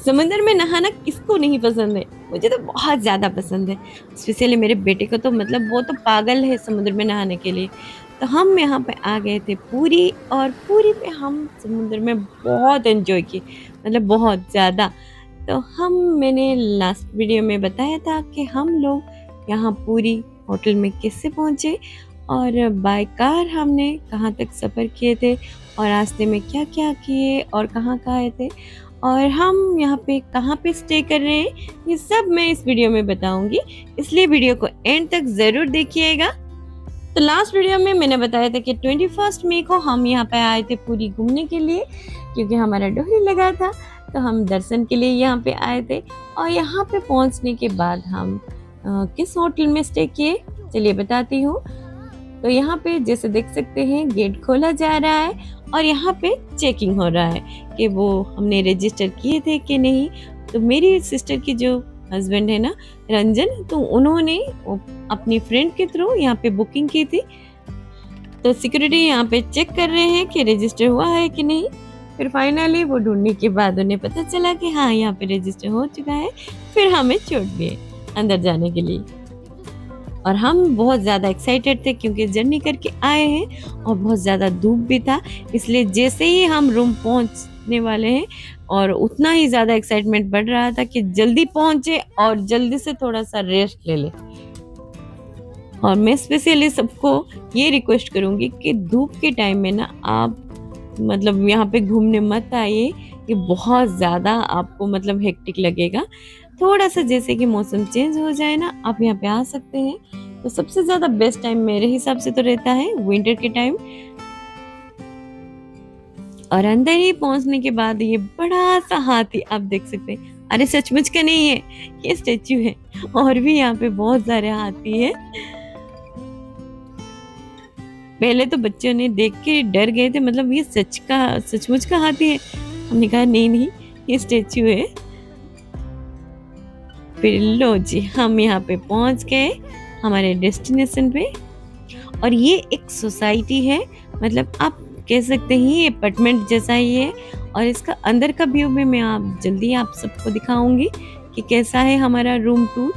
समुद्र में नहाना किसको नहीं पसंद है। मुझे तो बहुत ज़्यादा पसंद है। स्पेशली मेरे बेटे को तो मतलब वो तो पागल है समुद्र में नहाने के लिए। तो हम यहाँ पे आ गए थे पुरी, और पुरी पे हम समुद्र में बहुत एंजॉय किए, मतलब बहुत ज़्यादा। तो मैंने लास्ट वीडियो में बताया था कि हम लोग यहाँ पुरी होटल में कैसे पहुँचे, और बाय कार हमने कहाँ तक सफ़र किए थे, और रास्ते में क्या-क्या किए और कहाँ-कहाँ आए थे, और हम यहाँ पे कहाँ पे स्टे कर रहे हैं, ये सब मैं इस वीडियो में बताऊँगी। इसलिए वीडियो को एंड तक ज़रूर देखिएगा। तो लास्ट वीडियो में मैंने बताया था कि 21 मई को हम यहाँ पे आए थे पुरी घूमने के लिए, क्योंकि हमारा डोली लगा था। तो हम दर्शन के लिए यहाँ पे आए थे, और यहाँ पे पहुँचने के बाद हम किस होटल में स्टे किए चलिए बताती हूँ। तो यहाँ पे जैसे देख सकते हैं गेट खोला जा रहा है, और यहाँ पे चेकिंग हो रहा है कि वो हमने रजिस्टर किए थे कि नहीं। तो मेरी सिस्टर की जो हस्बैंड है ना, रंजन, तो उन्होंने अपनी फ्रेंड के थ्रू यहाँ पे बुकिंग की थी। तो सिक्योरिटी यहाँ पे चेक कर रहे हैं कि रजिस्टर हुआ है कि नहीं। फिर फाइनली वो ढूंढने के बाद उन्हें पता चला कि हाँ यहाँ पे रजिस्टर हो चुका है। फिर हमें छोड़ दिए अंदर जाने के लिए, और हम बहुत ज़्यादा एक्साइटेड थे क्योंकि जर्नी करके आए हैं और बहुत ज़्यादा धूप भी था। इसलिए जैसे ही हम रूम पहुंचने वाले हैं, और उतना ही ज़्यादा एक्साइटमेंट बढ़ रहा था कि जल्दी पहुंचे और जल्दी से थोड़ा सा रेस्ट ले ले। और मैं स्पेशली सबको ये रिक्वेस्ट करूँगी कि धूप के टाइम में ना आप मतलब यहाँ पे घूमने मत आइए। ये बहुत ज़्यादा आपको मतलब हेक्टिक लगेगा। थोड़ा सा जैसे कि मौसम चेंज हो जाए ना, आप यहाँ पे आ सकते हैं। तो सबसे ज़्यादा बेस्ट टाइम मेरे हिसाब से तो रहता है विंटर के टाइम। और अंदर ही पहुंचने के बाद ये बड़ा सा हाथी आप देख सकते हैं। अरे सचमुच का नहीं है, ये स्टेच्यू है। और भी यहाँ पे बहुत सारे हाथी है। पहले तो बच्चों ने देख के डर गए थे, मतलब ये सचमुच का हाथी है। हमने कहा नहीं नहीं, ये स्टेच्यू है। फिर लो जी, हम यहाँ पे पहुंच गए हमारे डेस्टिनेशन पे। और ये एक सोसाइटी है, मतलब आप कह सकते हैं ये अपार्टमेंट जैसा ही है। और इसका अंदर का व्यू भी मैं जल्दी आप सबको दिखाऊंगी कि कैसा है हमारा रूम टूर।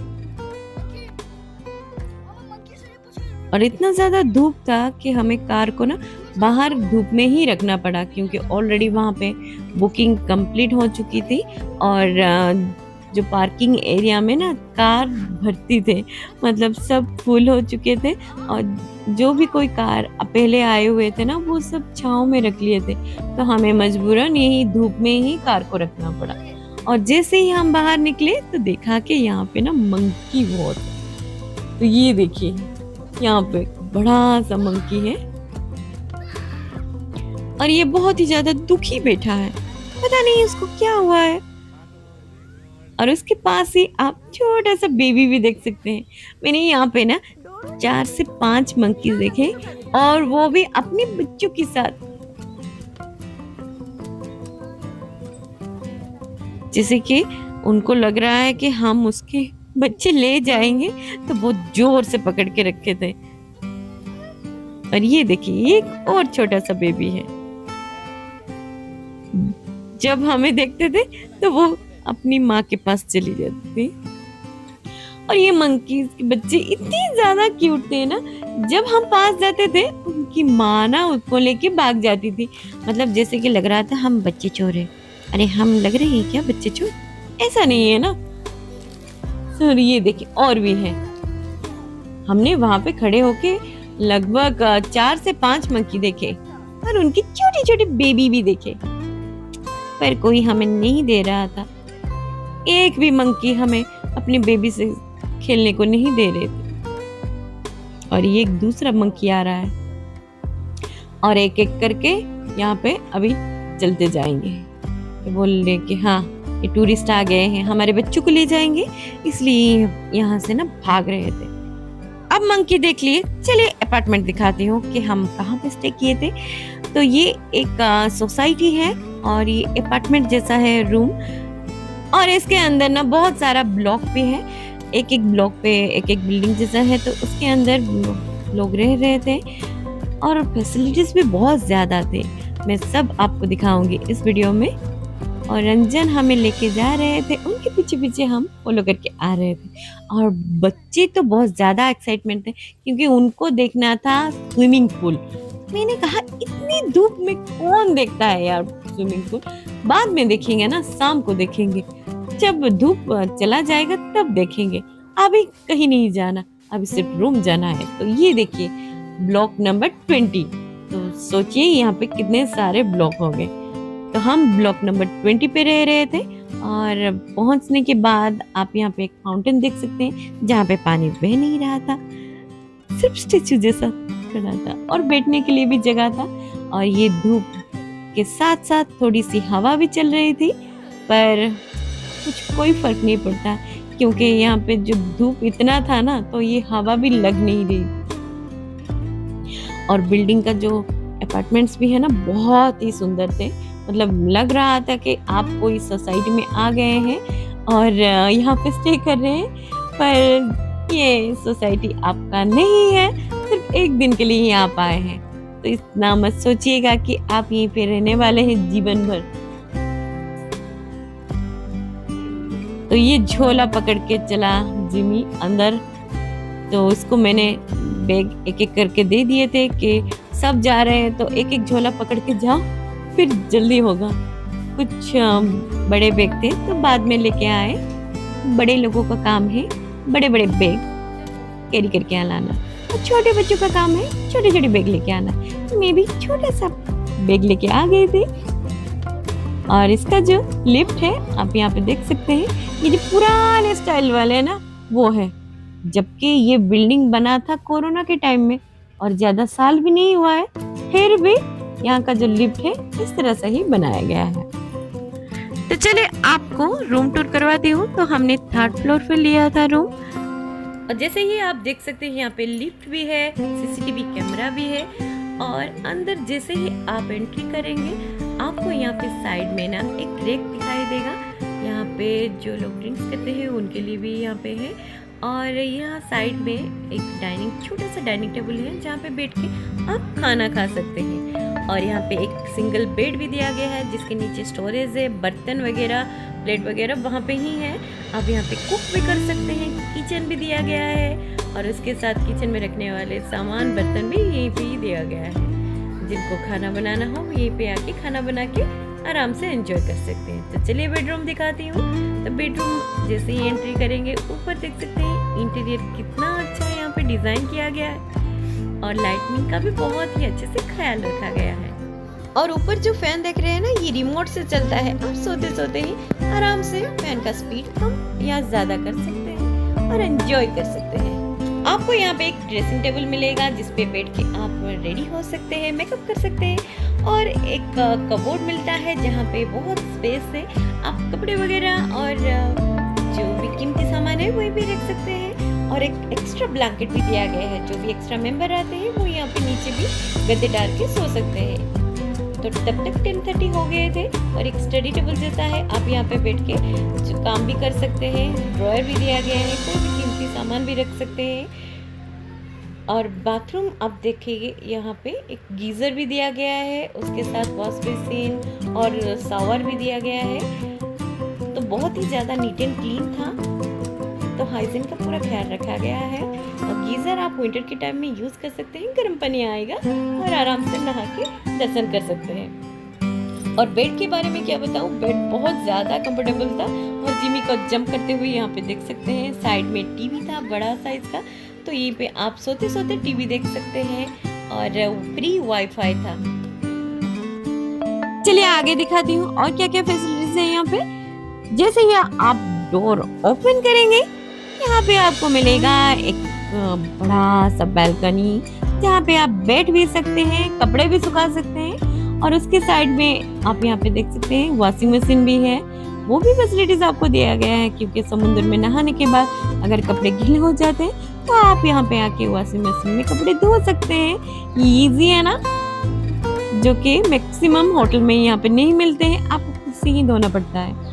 और इतना ज़्यादा धूप था कि हमें कार को ना बाहर धूप में ही रखना पड़ा, क्योंकि ऑलरेडी वहाँ पे बुकिंग कंप्लीट हो चुकी थी। और जो पार्किंग एरिया में ना कार भरती थे, मतलब सब फुल हो चुके थे। और जो भी कोई कार पहले आए हुए थे ना, वो सब छाँव में रख लिए थे। तो हमें मजबूरन यही धूप में ही कार को रखना पड़ा। और जैसे ही हम बाहर निकले तो देखा कि यहाँ पे ना मंकी बहुत है। तो ये देखिए यहाँ पे बड़ा सा मंकी है, और ये बहुत ही ज्यादा दुखी बैठा है, पता नहीं इसको क्या हुआ है। और उसके पास ही आप छोटा सा बेबी भी देख सकते हैं। मैंने यहाँ पे ना 4 से 5 मंकी देखे, और वो भी अपने बच्चों के साथ। जैसे कि उनको लग रहा है कि हम उसके बच्चे ले जाएंगे, तो बहुत जोर से पकड़ के रखे थे। और ये देखिए एक और छोटा सा बेबी है। जब हमें देखते थे तो वो अपनी माँ के पास चली जाती थी। और ये मंकीज के बच्चे इतने ज्यादा क्यूट थे ना, जब हम पास जाते थे उनकी माँ ना उसको लेके भाग जाती थी। मतलब जैसे कि लग रहा था हम बच्चे चोर हैं। अरे हम लग रहे हैं क्या बच्चे चोर? ऐसा नहीं है ना। सर ये देखिए और भी है। हमने वहां पे खड़े होके लगभग 4 से 5 मंकी देखे, और उनकी छोटी छोटी बेबी भी देखे, पर कोई हमें नहीं दे रहा था। एक भी मंकी हमें अपनी बेबी से खेलने को नहीं दे रहे थे। और ये एक दूसरा मंकी आ रहा है, और एक एक करके यहाँ पे अभी चलते जाएंगे। तो बोल रहे कि हाँ ये टूरिस्ट आ गए हैं, हमारे बच्चों को ले जाएंगे, इसलिए यहाँ से ना भाग रहे थे। अब मंकी देख लिए, चलिए अपार्टमेंट दिखाती हूँ कि हम कहाँ पे स्टे किए थे। तो ये एक सोसाइटी है, और ये अपार्टमेंट जैसा है रूम। और इसके अंदर ना बहुत सारा ब्लॉक भी है, एक एक ब्लॉक पे एक एक बिल्डिंग जैसा है। तो उसके अंदर लोग रह रहे थे, और फैसिलिटीज भी बहुत ज्यादा थे। मैं सब आपको दिखाऊंगी इस वीडियो में। और रंजन हमें लेके जा रहे थे, उनके पीछे-पीछे हम फ़ॉलो करके आ रहे थे। और बच्चे तो बहुत ज़्यादा एक्साइटमेंट थे क्योंकि उनको देखना था स्विमिंग पूल। मैंने कहा इतनी धूप में कौन देखता है यार स्विमिंग पूल? बाद में देखेंगे ना, शाम को देखेंगे। जब धूप चला जाएगा तब देखेंगे। अभी कहीं नहीं जाना, अभी सिर्फ रूम जाना है। तो ये देखिए ब्लॉक नंबर 20। तो सोचिए यहाँ पे कितने सारे ब्लॉक हो गए। तो हम ब्लॉक नंबर 20 पे रह रहे थे और पहुंचने के बाद आप यहाँ पे एक फाउंटेन देख सकते हैं जहाँ पे पानी बह नहीं रहा था, सिर्फ स्टेचू जैसा खड़ा था और बैठने के लिए भी जगह था। और ये धूप के साथ साथ थोड़ी सी हवा भी चल रही थी, पर कुछ कोई फर्क नहीं पड़ता क्योंकि यहाँ पे जो धूप इतना था ना तो ये हवा भी लग नहीं रही। और बिल्डिंग का जो अपार्टमेंट्स भी है ना बहुत ही सुंदर थे, मतलब लग रहा था कि आप कोई सोसाइटी में आ गए हैं और यहाँ पे स्टे कर रहे हैं। पर ये सोसाइटी आपका नहीं है, सिर्फ एक दिन के लिए ही आप आए हैं। तो इतना मत सोचिएगा कि आप यहीं पे रहने वाले हैं जीवन भर। तो ये झोला पकड़ के चला जिमी अंदर, तो उसको मैंने बैग एक एक करके दे दिए थे कि सब जा रहे हैं तो एक एक झोला पकड़ के जाओ, फिर जल्दी होगा। कुछ बड़े बैग थे तो बाद में लेके आए। बड़े लोगों का काम है बड़े बड़े बैग कैरी करके लाना, और छोटे बच्चों का काम है छोटे छोटे बैग लेके आना। तो मैं भी छोटा सा बैग लेके आ गई थी। और इसका जो लिफ्ट है आप यहाँ पे देख सकते हैं, ये जो पुराने स्टाइल वाले है ना वो है, जबकि ये बिल्डिंग बना था कोरोना के टाइम में और ज्यादा साल भी नहीं हुआ है, फिर भी यहाँ का जो लिफ्ट है इस तरह से ही बनाया गया है। तो चलिए आपको रूम टूर करवाती हूँ। तो हमने 3rd फ्लोर पे लिया था रूम, और जैसे ही आप देख सकते हैं यहाँ पे लिफ्ट भी है, सीसीटीवी कैमरा भी है। और अंदर जैसे ही आप एंट्री करेंगे आपको यहाँ पे साइड में ना एक रैक दिखाई देगा। यहाँ पे जो लोग ड्रिंक्स करते हैं उनके लिए भी यहाँ पे है। और यहाँ साइड में एक छोटा सा डाइनिंग टेबल है जहाँ पे बैठ के आप खाना खा सकते हैं। और यहाँ पे एक सिंगल बेड भी दिया गया है जिसके नीचे स्टोरेज है, बर्तन वगैरह प्लेट वगैरह वहाँ पे ही है। आप यहाँ पे कुक भी कर सकते हैं, किचन भी दिया गया है और उसके साथ किचन में रखने वाले सामान बर्तन भी यहीं पे ही दिया गया है। जिनको खाना बनाना हो यहीं पे आके खाना बना के आराम से एंजॉय कर सकते हैं। तो चलिए बेडरूम दिखाती हूँ। तो बेडरूम जैसे ही एंट्री करेंगे ऊपर देख सकते हैं इंटीरियर कितना अच्छा है, यहाँ पे डिजाइन किया गया है और लाइटनिंग का भी बहुत ही अच्छे से ख्याल रखा गया है। और ऊपर जो फैन देख रहे हैं ना ये रिमोट से चलता है, आप सोते सोते ही आराम से फैन का स्पीड कम या ज्यादा कर सकते हैं और एंजॉय कर सकते हैं। आपको यहाँ पे एक ड्रेसिंग टेबल मिलेगा जिसपे बैठ के आप रेडी हो सकते हैं, मेकअप कर सकते हैं। और एक कबोर्ड मिलता है जहाँ पे बहुत स्पेस है, आप कपड़े वगैरह और जो भी कीमती सामान है वही भी रख सकते हैं। और एक एक्स्ट्रा ब्लैंकेट भी दिया गया है, जो भी एक्स्ट्रा मेंबर आते हैं वो यहाँ पे नीचे भी गद्दे डाल के सो सकते हैं। तो तब तक 10:30 हो गए थे और एक स्टडी टेबल जैसा है, आप यहाँ पे बैठ के जो काम भी कर सकते हैं। ड्रॉयर भी दिया गया है, कोई भी कीमती सामान भी रख सकते हैं। और बाथरूम आप देखिए यहाँ पे एक गीजर भी दिया गया है, उसके साथ वॉश बेसिन और शावर भी दिया गया है। तो बहुत ही ज़्यादा नीट एंड क्लीन था, तो हाइजीन का पूरा ख्याल रखा गया है। और गीजर आप विंटर के टाइम में यूज़ कर सकते हैं, गर्म पानी आएगा और आराम से नहा के दर्शन कर सकते हैं। और बेड के बारे में क्या बताऊँ, बेड बहुत ज़्यादा कंफर्टेबल था और जिमी को जंप करते हुए यहाँ पे देख सकते हैं। साइड में टीवी था बड़ा साइज का, तो यहीं पे आप सोते सोते टीवी देख सकते हैं और फ्री वाईफाई था। चलिए आगे दिखाती हूँ और क्या क्या फैसिलिटीज है यहाँ पे। जैसे ही आप डोर ओपन करेंगे यहाँ पे आपको मिलेगा एक बड़ा सा बैल्कनी जहाँ पे आप बैठ भी सकते हैं, कपड़े भी सुखा सकते हैं। और उसके साइड में आप यहाँ पे देख सकते हैं वॉशिंग मशीन भी है, वो भी फैसिलिटीज आपको दिया गया है क्योंकि समुद्र में नहाने के बाद अगर कपड़े गीले हो जाते हैं तो आप यहाँ पे आके वॉशिंग मशीन में कपड़े धो सकते हैं। इजी है ना, जो कि मैक्सिमम होटल में यहाँ पे नहीं मिलते हैं, आपको खुद से ही धोना पड़ता है।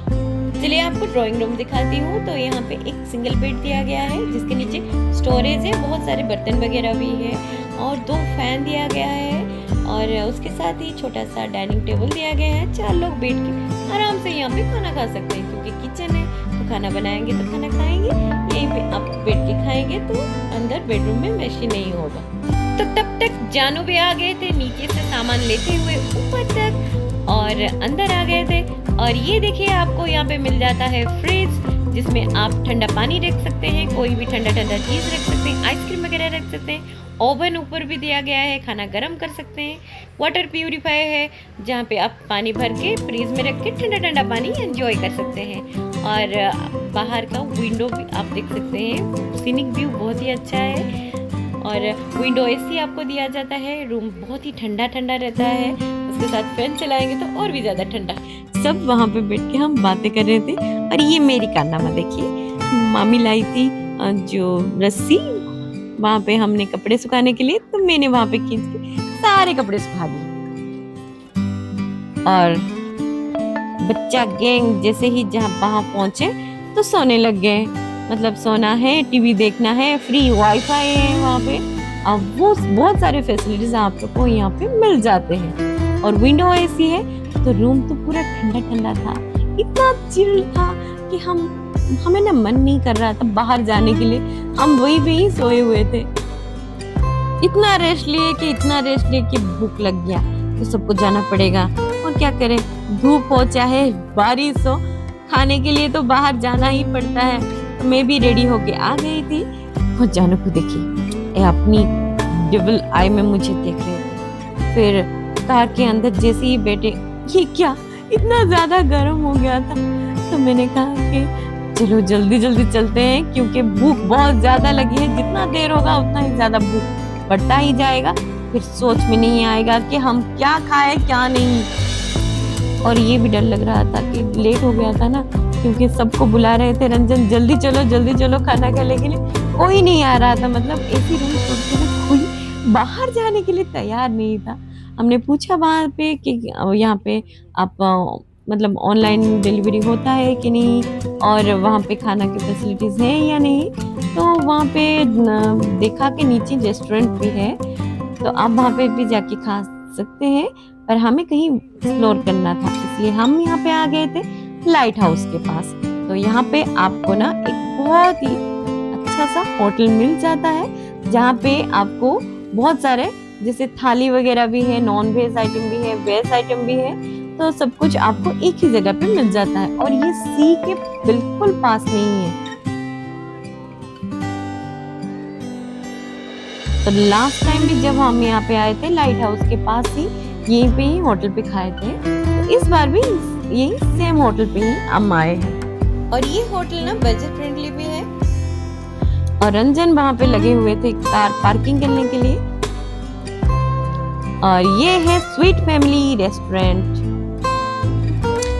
चलिए आपको ड्राइंग रूम दिखाती हूँ। तो यहाँ पे एक सिंगल बेड दिया गया है जिसके नीचे स्टोरेज है, बहुत सारे बर्तन वगैरह भी है और 2 फैन दिया गया है। और उसके साथ ही छोटा सा डाइनिंग टेबल दिया गया है। 4 लोग बैठ के आराम से यहाँ पे खाना खा सकते हैं, क्योंकि किचन है तो खाना बनाएंगे तो खाना खाएंगे, यहीं पे आप बैठ के खाएंगे तो अंदर बेडरूम में मैशी नहीं होगा। तो तब तक जानू भी आ गए थे नीचे से सामान लेते हुए ऊपर तक और अंदर आ गए थे। और ये देखिए आपको यहाँ पे मिल जाता है फ्रिज, जिसमें आप ठंडा पानी रख सकते हैं, कोई भी ठंडा ठंडा चीज़ रख सकते हैं, आइसक्रीम वगैरह रख सकते हैं। ओवन ऊपर भी दिया गया है, खाना गर्म कर सकते हैं। वाटर प्यूरीफायर है, जहाँ पे आप पानी भर के फ्रीज में रख के ठंडा ठंडा पानी एंजॉय कर सकते हैं। और बाहर का विंडो भी आप देख सकते हैं, सीनिक व्यू बहुत ही अच्छा है। और विंडो एसी आपको दिया जाता है, रूम बहुत ही ठंडा ठंडा रहता है, उसके साथ फैन चलाएंगे तो और भी ज़्यादा ठंडा। सब वहाँ पे बैठ के हम बातें कर रहे थे। और ये मेरी कारनामा देखिए, मामी लाई थी जो रस्सी, वहाँ पे हमने कपड़े सुखाने के लिए, तो मैंने वहाँ पे खींच के सारे कपड़े सुखा दिए। और बच्चा गैंग जैसे ही जहाँ वहाँ पहुँचे तो सोने लग गए, मतलब सोना है, टीवी देखना है, फ्री वाईफाई है वहाँ पे। अब वो बहुत सारे फैसिलिटीज आप लोग को यहाँ पे मिल जाते हैं। और विंडो एसी है, तो रूम तो पूरा ठंडा ठंडा था, इतना चिल था कि हमें ना मन नहीं कर रहा था बाहर जाने के लिए, हम वहीं पे ही सोए हुए थे। इतना रेस्ट लिए कि भूख लग गया, तो सबको जाना पड़ेगा, और क्या करें, धूप हो चाहे बारिश हो, खाने के लिए तो बाहर जाना ही पड़ता है। तो मैं भी रेडी होके आ गई थी। और जानू को देखिए अपनी डबल आई में मुझे देख रहे थे। फिर कार के अंदर जैसे ही बैठे, ये क्या इतना ज्यादा गर्म हो गया था, तो मैंने कहा कि चलो जल्दी जल्दी चलते हैं, क्योंकि भूख बहुत ज्यादा लगी है, जितना देर होगा उतना ही ज्यादा भूख बढ़ता ही जाएगा, फिर सोच में नहीं आएगा कि हम क्या खाए क्या नहीं। और ये भी डर लग रहा था कि लेट हो गया था ना, क्योंकि सबको बुला रहे थे, रंजन जल्दी चलो खाना खाने के लिए, कोई नहीं आ रहा था। मतलब ऐसी रूम छोड़ के कोई बाहर जाने के लिए तैयार नहीं था। हमने पूछा वहाँ पे कि यहाँ पे आप मतलब ऑनलाइन डिलीवरी होता है कि नहीं, और वहाँ पे खाना की फैसिलिटीज़ हैं या नहीं। तो वहाँ पे देखा कि नीचे रेस्टोरेंट भी है, तो आप वहाँ पे भी जाके खा सकते हैं, पर हमें कहीं एक्सप्लोर करना था, इसलिए हम यहाँ पे आ गए थे लाइट हाउस के पास। तो यहाँ पे आपको ना एक बहुत ही अच्छा सा होटल मिल जाता है, जहाँ पे आपको बहुत सारे जैसे थाली वगैरह भी है, नॉन वेज आइटम भी है, वेज आइटम भी है, तो सब कुछ आपको एक ही जगह पे मिल जाता है। और ये सी के बिल्कुल पास नहीं है। तो लास्ट टाइम भी जब हम यहाँ पे आए थे लाइट हाउस के पास ही, यहीं पे ही होटल पे खाए थे, तो इस बार भी यही सेम होटल पे ही हम आए हैं। और ये होटल ना बजट फ्रेंडली भी है। और रंजन वहाँ पे लगे हुए थे कार पार्किंग करने के लिए। और ये है sweet family restaurant.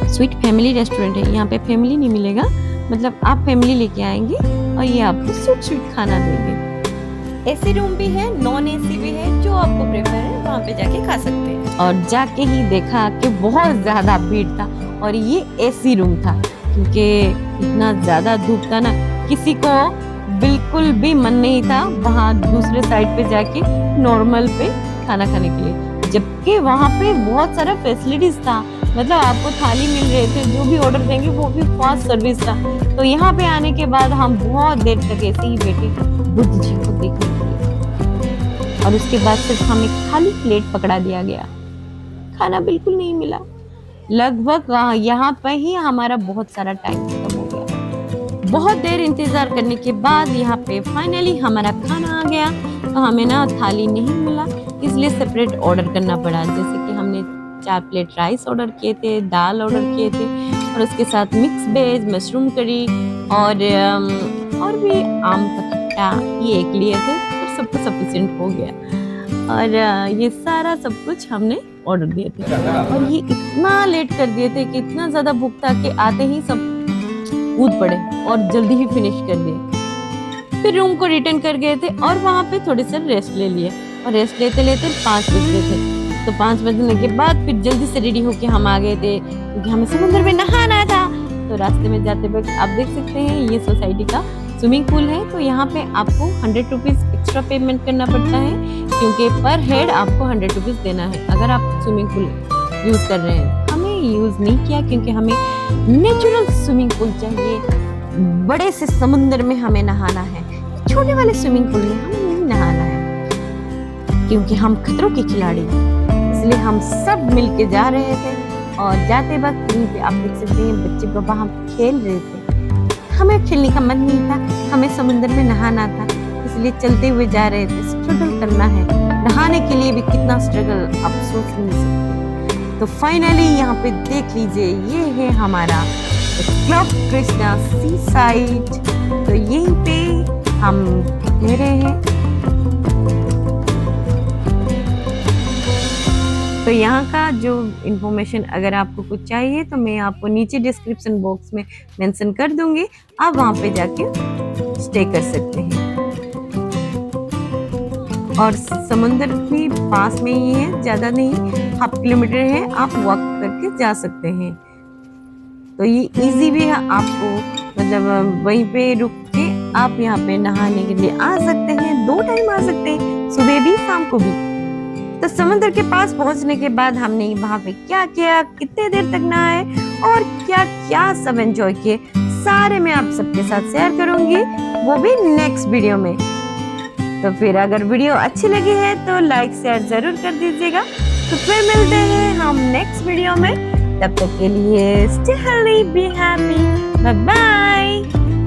Sweet family restaurant है, यहाँ पे फैमिली नहीं मिलेगा, मतलब आप फैमिली लेके आएंगे और ये आपको स्वीट खाना देंगे। एसी रूम भी है, नॉन एसी भी है, जो आपको प्रेफर है वहाँ पे जाके खा सकते हैं। और जाके ही देखा कि बहुत ज्यादा भीड़ था, और ये एसी रूम था, क्योंकि इतना ज्यादा धूप था ना, किसी को बिल्कुल भी मन नहीं था वहाँ दूसरे साइड पे जाके नॉर्मल पे खाना खाने के लिए, जबकि वहाँ पे बहुत सारा फैसिलिटीज था, मतलब आपको थाली मिल रहे थे, जो भी ऑर्डर देंगे वो भी फास्ट सर्विस था। तो यहाँ पे आने के बाद हम बहुत देर तक ऐसे ही बैठे बुद्ध जी को देखने के लिए, और उसके बाद सिर्फ हमें खाली प्लेट पकड़ा दिया गया, खाना बिल्कुल नहीं मिला। लगभग यहाँ पे ही हमारा बहुत सारा टाइम खत्म हो गया। बहुत देर इंतजार करने के बाद यहाँ पे फाइनली हमारा खाना आ गया। तो हमें ना थाली नहीं मिला, इसलिए सेपरेट ऑर्डर करना पड़ा। जैसे कि हमने 4 प्लेट राइस ऑर्डर किए थे, दाल ऑर्डर किए थे, और उसके साथ मिक्स वेज, मशरूम करी और भी आम का खट्टा, ये एक लिए थे, तो सबको सफिशिएंट हो गया। और ये सारा सब कुछ हमने ऑर्डर दिए थे, और ये इतना लेट कर दिए थे कि इतना ज्यादा भूख था कि आते ही सब कूद पड़े और जल्दी ही फिनिश कर दिए। फिर रूम को रिटर्न कर गए थे और वहाँ पे थोड़ी सी रेस्ट ले लिए, और रेस्ट लेते लेते 5 बज गए थे। तो 5 बजने के बाद फिर जल्दी से रेडी होके हम आ गए थे, क्योंकि हमें समुद्र में नहाना था। तो रास्ते में जाते वक्त आप देख सकते हैं ये सोसाइटी का स्विमिंग पूल है तो यहाँ पे आपको 100 रुपीज़ एक्स्ट्रा पेमेंट करना पड़ता है, क्योंकि पर हेड आपको 100 रुपीज़ देना है अगर आप स्विमिंग पूल यूज़ कर रहे हैं। हमें यूज़ नहीं किया क्योंकि हमें नेचुरल स्विमिंग पूल चाहिए। बड़े से समुद्र में हमें नहाना है, छोटे वाले स्विमिंग पूल में हमें नहीं नहाना है, क्योंकि हम खतरों के खिलाड़ी हैं। इसलिए हम सब मिलके जा रहे थे और जाते वक्त कहीं पे आप देख सकते हैं बच्चे बाबा हम खेल रहे थे। हमें खेलने का मन नहीं था, हमें समुद्र में नहाना था, इसलिए चलते हुए जा रहे थे। स्ट्रगल करना है, नहाने के लिए भी कितना स्ट्रगल आप सोच नहीं सकते। तो फाइनली यहाँ पे देख लीजिए, ये है हमारा क्लब कृष्णा सी साइड। तो यहीं पे हम रह रहे हैं। तो यहाँ का जो इन्फॉर्मेशन अगर आपको कुछ चाहिए तो मैं आपको नीचे डिस्क्रिप्शन बॉक्स में मेंशन कर दूंगी, आप वहाँ पे जाके स्टे कर सकते हैं। और समुद्र भी पास में ही है, ज़्यादा नहीं, 1/2 किलोमीटर है, आप वॉक करके जा सकते हैं। तो ये इजी भी है, आपको मतलब वहीं पे रुक के आप यहाँ पे नहाने के लिए आ सकते हैं। 2 टाइम आ सकते हैं, सुबह भी शाम को भी। तो समुद्र के पास पहुंचने के बाद हमने वहाँ पे क्या किया, कितने देर तक नहाए और क्या क्या सब एंजॉय किए, सारे मैं आप सबके साथ शेयर करूंगी, वो भी नेक्स्ट वीडियो में। तो फिर अगर वीडियो अच्छी लगी है तो लाइक शेयर जरूर कर दीजिएगा। तो फिर मिलते हैं हम नेक्स्ट वीडियो में, तब तक के लिए stay healthy, be happy, bye bye.